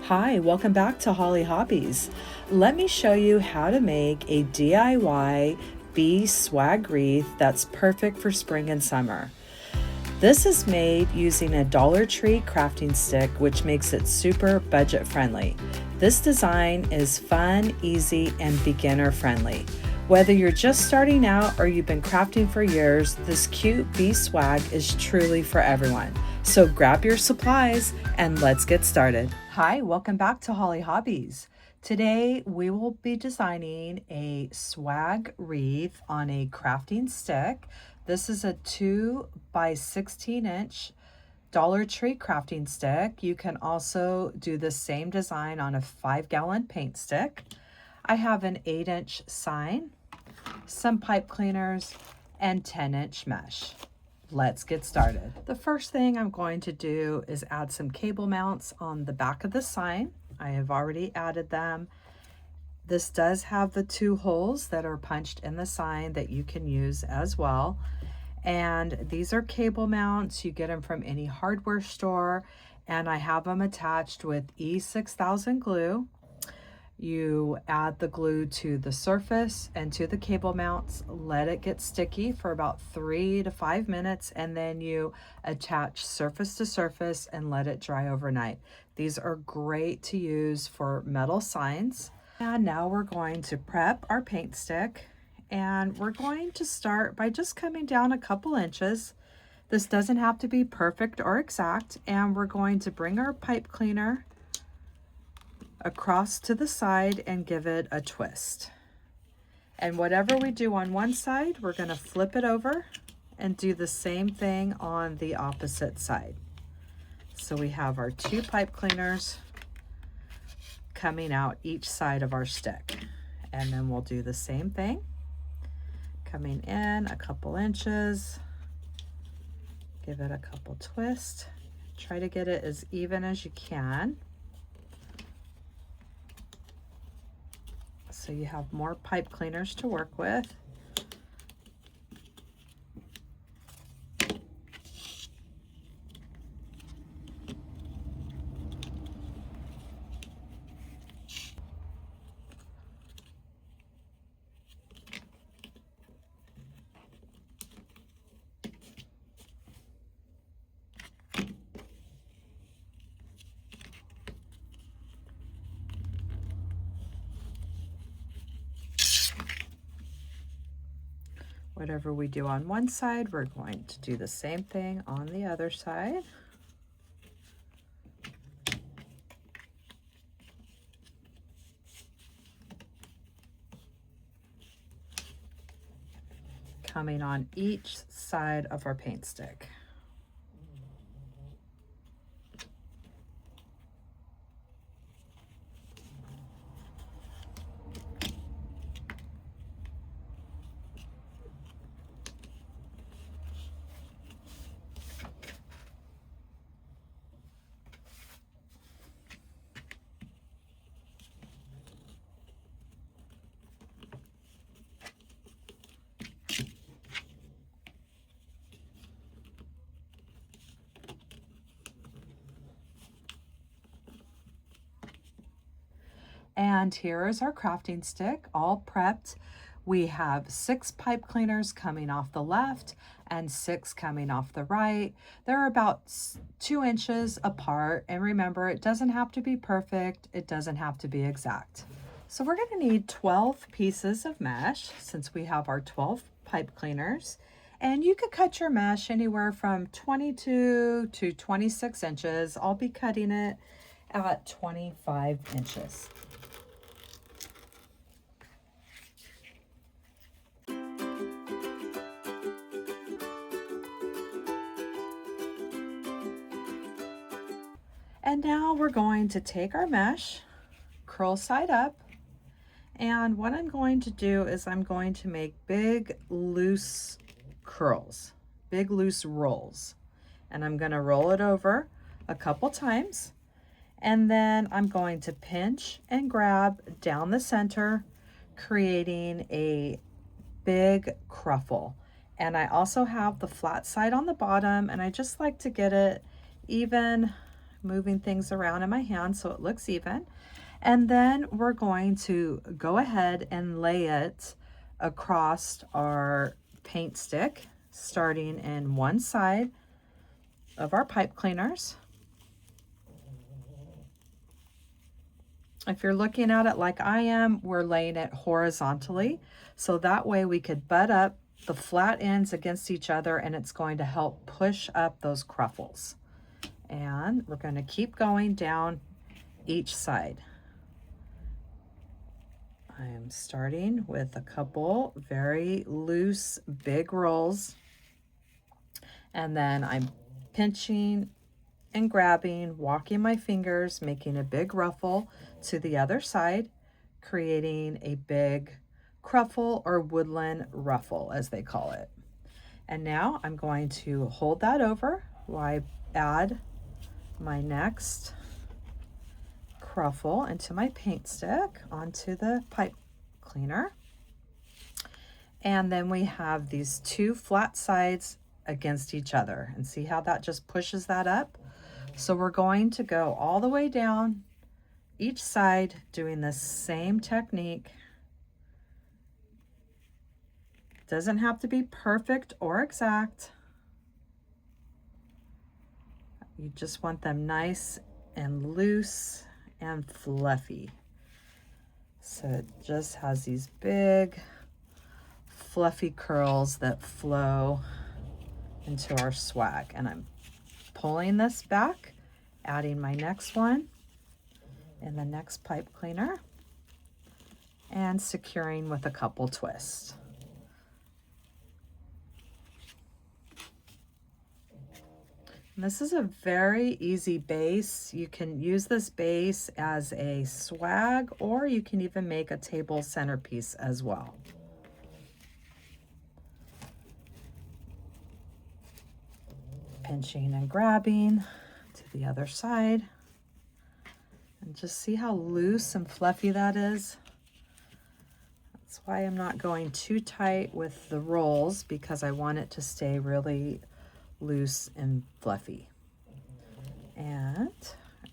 Hi, welcome back to Hollie Hobbies. Let me show you how to make a DIY bee swag wreath that's perfect for spring and summer. This is made using a Dollar Tree crafting stick, which makes it super budget friendly. This design is fun, easy, and beginner friendly. Whether you're just starting out or you've been crafting for years, this cute bee swag is truly for everyone. So grab your supplies and let's get started. Hi, welcome back to Hollie Hobbies. Today we will be designing a swag wreath on a crafting stick. This is a 2 by 16 inch Dollar Tree crafting stick. You can also do the same design on a 5-gallon paint stick. I have an 8-inch sign, some pipe cleaners, and 10-inch mesh. Let's get started. The first thing I'm going to do is add some cable mounts on the back of the sign. I have already added them. This does have the 2 holes that are punched in the sign that you can use as well. And these are cable mounts. You get them from any hardware store, and I have them attached with E6000 glue. You add the glue to the surface and to the cable mounts, let it get sticky for about 3 to 5 minutes, and then you attach surface to surface and let it dry overnight. These are great to use for metal signs. And now we're going to prep our paint stick, and we're going to start by just coming down a couple inches. This doesn't have to be perfect or exact, and we're going to bring our pipe cleaner across to the side and give it a twist. And whatever we do on one side, we're going to flip it over and do the same thing on the opposite side. So we have our 2 pipe cleaners coming out each side of our stick. And then we'll do the same thing, coming in a couple inches, give it a couple twists, try to get it as even as you can, so you have more pipe cleaners to work with. Whatever we do on one side, we're going to do the same thing on the other side. Coming on each side of our paint stick. And here is our crafting stick, all prepped. We have 6 pipe cleaners coming off the left and 6 coming off the right. They're about 2 inches apart. And remember, it doesn't have to be perfect. It doesn't have to be exact. So we're going to need 12 pieces of mesh since we have our 12 pipe cleaners. And you could cut your mesh anywhere from 22 to 26 inches. I'll be cutting it at 25 inches. And now we're going to take our mesh, curl side up, and what I'm going to do is I'm going to make big loose curls, big loose rolls. And I'm going to roll it over a couple times, and then I'm going to pinch and grab down the center, creating a big cruffle. And I also have the flat side on the bottom, and I just like to get it even moving things around in my hand so it looks even. And then we're going to go ahead and lay it across our paint stick, starting in one side of our pipe cleaners. If you're looking at it like I am, we're laying it horizontally, so that way we could butt up the flat ends against each other, and it's going to help push up those cruffles. And we're going to keep going down each side. I am starting with a couple very loose, big rolls, and then I'm pinching and grabbing, walking my fingers, making a big ruffle to the other side, creating a big cruffle or woodland ruffle, as they call it. And now I'm going to hold that over while I add my next cruffle into my paint stick onto the pipe cleaner. And then we have these two flat sides against each other, and see how that just pushes that up? So we're going to go all the way down each side doing the same technique. Doesn't have to be perfect or exact. You just want them nice and loose and fluffy. So it just has these big fluffy curls that flow into our swag. And I'm pulling this back, adding my next one in the next pipe cleaner, and securing with a couple twists. And this is a very easy base. You can use this base as a swag, or you can even make a table centerpiece as well. Pinching and grabbing to the other side. And just see how loose and fluffy that is. That's why I'm not going too tight with the rolls, because I want it to stay really loose and fluffy. And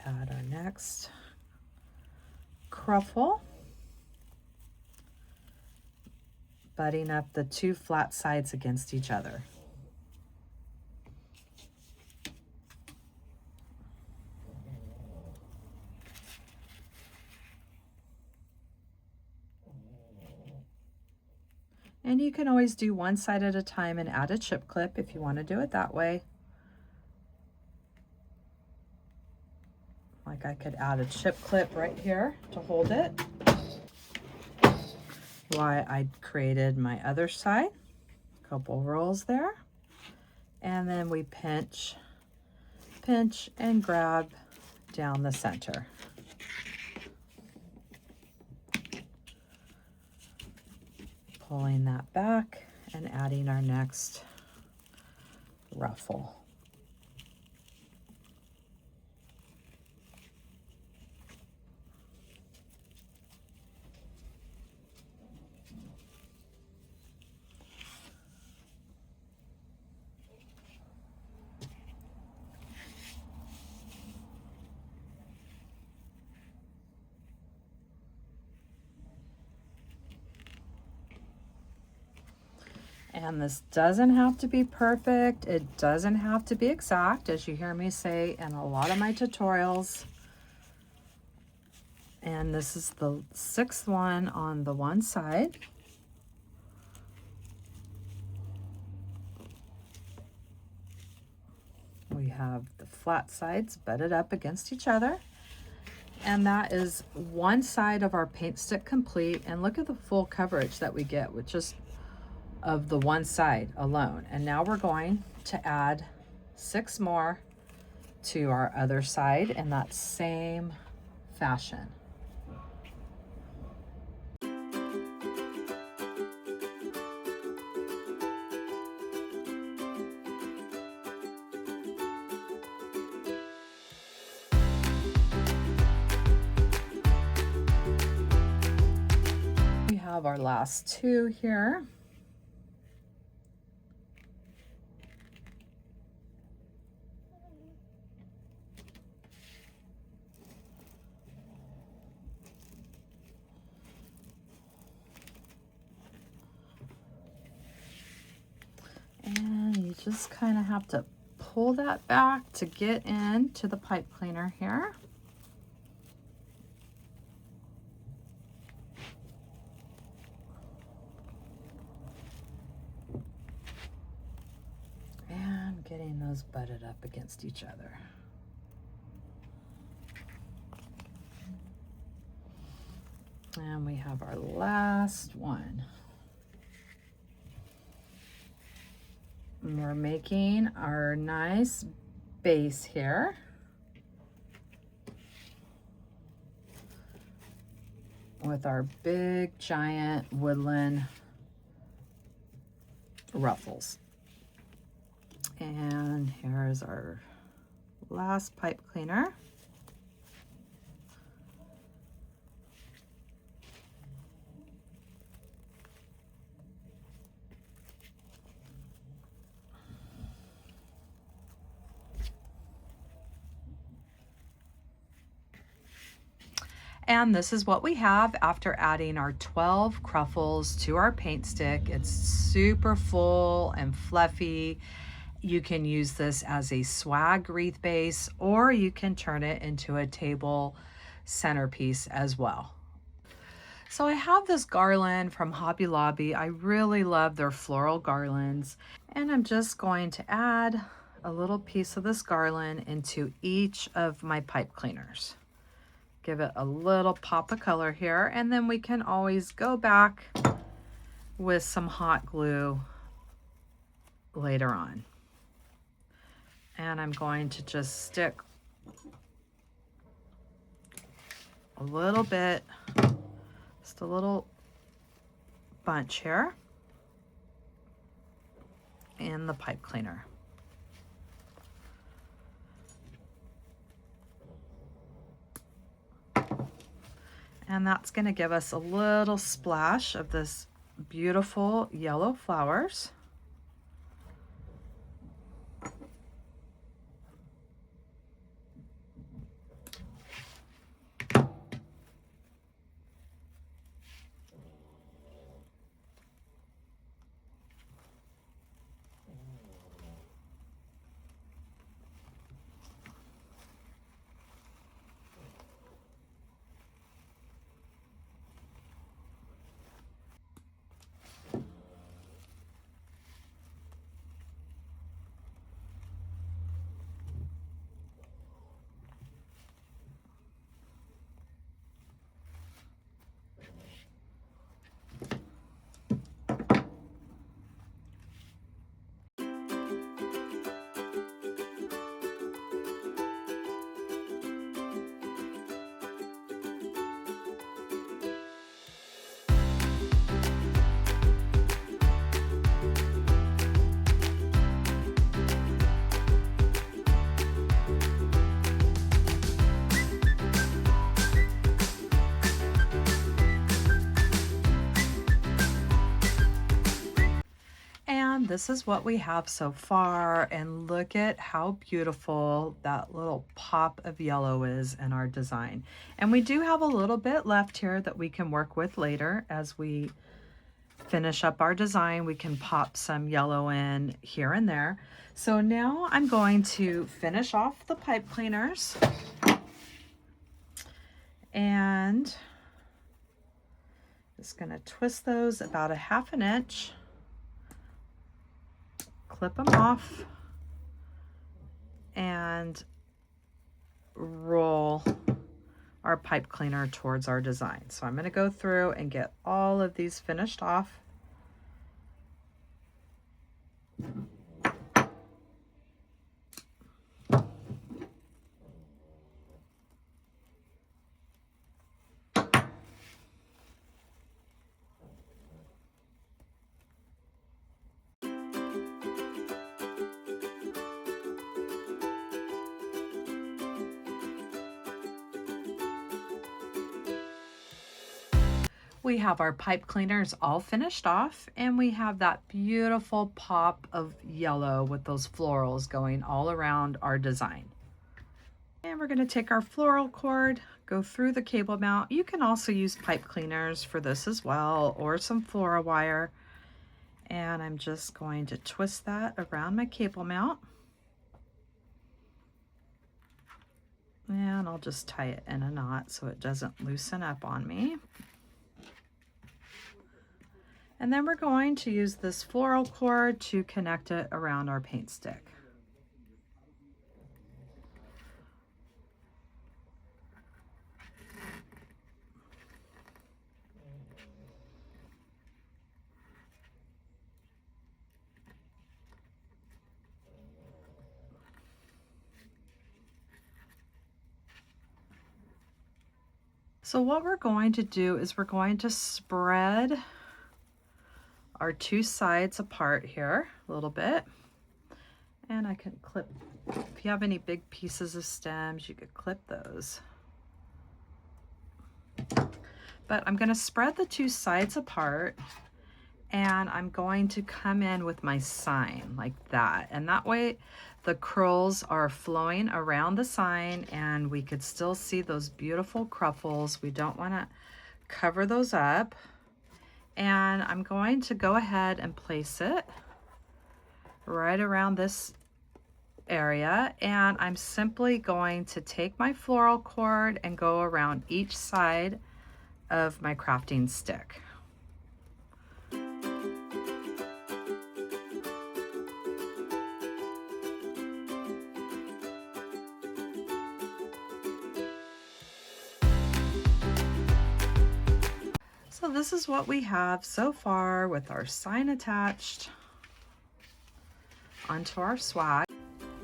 add our next cruffle, butting up the two flat sides against each other. And you can always do one side at a time and add a chip clip if you want to do it that way. Like I could add a chip clip right here to hold it. Why I created my other side, a couple rolls there. And then we pinch and grab down the center. Pulling that back and adding our next ruffle. And this doesn't have to be perfect. It doesn't have to be exact, as you hear me say in a lot of my tutorials. And this is the 6th one on the one side. We have the flat sides butted up against each other. And that is one side of our paint stick complete. And look at the full coverage that we get with just of the one side alone. And now we're going to add 6 more to our other side in that same fashion. We have our last 2 here. just kind of have to pull that back to get into the pipe cleaner here. And getting those butted up against each other. And we have our last one. And we're making our nice base here. With our big giant woodland ruffles. And here's our last pipe cleaner. And this is what we have after adding our 12 cruffles to our paint stick. It's super full and fluffy. You can use this as a swag wreath base, or you can turn it into a table centerpiece as well. So I have this garland from Hobby Lobby. I really love their floral garlands. And I'm just going to add a little piece of this garland into each of my pipe cleaners. Give it a little pop of color here, and then we can always go back with some hot glue later on. And I'm going to just stick a little bit, just a little bunch here in the pipe cleaner. And that's going to give us a little splash of this beautiful yellow flowers. This is what we have so far, and look at how beautiful that little pop of yellow is in our design. And we do have a little bit left here that we can work with later as we finish up our design. We can pop some yellow in here and there. So now I'm going to finish off the pipe cleaners, and just going to twist those about a ½ inch. Clip them off and roll our pipe cleaner towards our design. So I'm going to go through and get all of these finished off. We have our pipe cleaners all finished off, and we have that beautiful pop of yellow with those florals going all around our design. And we're going to take our floral cord, go through the cable mount. You can also use pipe cleaners for this as well, or some floral wire. And I'm just going to twist that around my cable mount. And I'll just tie it in a knot so it doesn't loosen up on me. And then we're going to use this floral cord to connect it around our paint stick. So what we're going to do is we're going to spread our two sides apart here a little bit. And I can clip, if you have any big pieces of stems, you could clip those. But I'm going to spread the two sides apart, and I'm going to come in with my sign like that. And that way the curls are flowing around the sign and we could still see those beautiful cruffles. We don't want to cover those up. And I'm going to go ahead and place it right around this area. And I'm simply going to take my floral cord and go around each side of my crafting stick. So this is what we have so far with our sign attached onto our swag.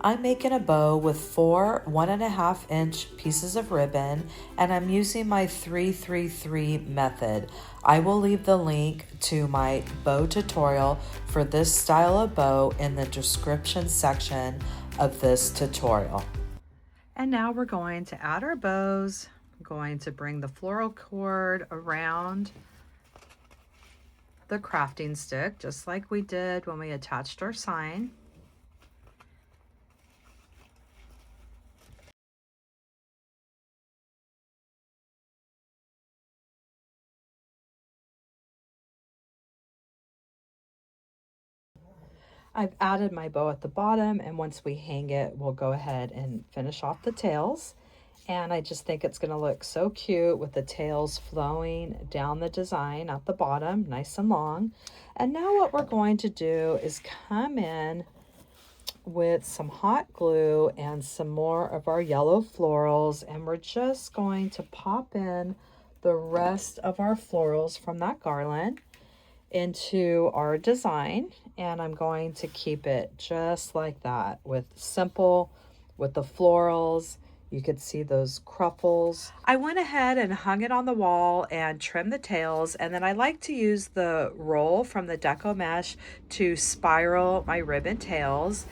I'm making a bow with 4 1.5 inch pieces of ribbon, and I'm using my 333 method. I will leave the link to my bow tutorial for this style of bow in the description section of this tutorial. And now we're going to add our bows. I'm going to bring the floral cord around the crafting stick, just like we did when we attached our sign. I've added my bow at the bottom, and once we hang it, we'll go ahead and finish off the tails. And I just think it's going to look so cute with the tails flowing down the design at the bottom, nice and long. And now what we're going to do is come in with some hot glue and some more of our yellow florals, and we're just going to pop in the rest of our florals from that garland into our design. And I'm going to keep it just like that with the florals. You could see those cruffles. I went ahead and hung it on the wall and trimmed the tails, and then I like to use the roll from the Deco Mesh to spiral my ribbon tails.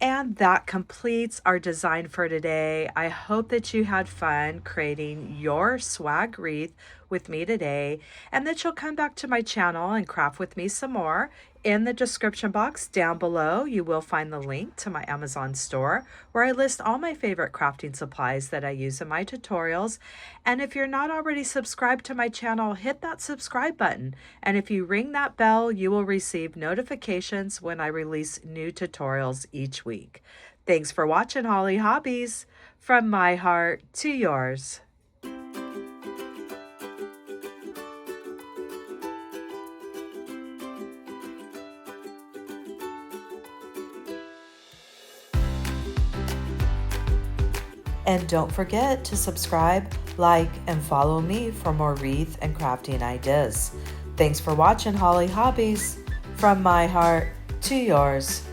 And that completes our design for today. I hope that you had fun creating your swag wreath with me today, and that you'll come back to my channel and craft with me some more. In the description box down below, you will find the link to my Amazon store where I list all my favorite crafting supplies that I use in my tutorials. And if you're not already subscribed to my channel, hit that subscribe button. And if you ring that bell, you will receive notifications when I release new tutorials each week. Thanks for watching, Hollie Hobbies. From my heart to yours. And don't forget to subscribe, like, and follow me for more wreath and crafting ideas. Thanks for watching, Hollie Hobbies. From my heart to yours.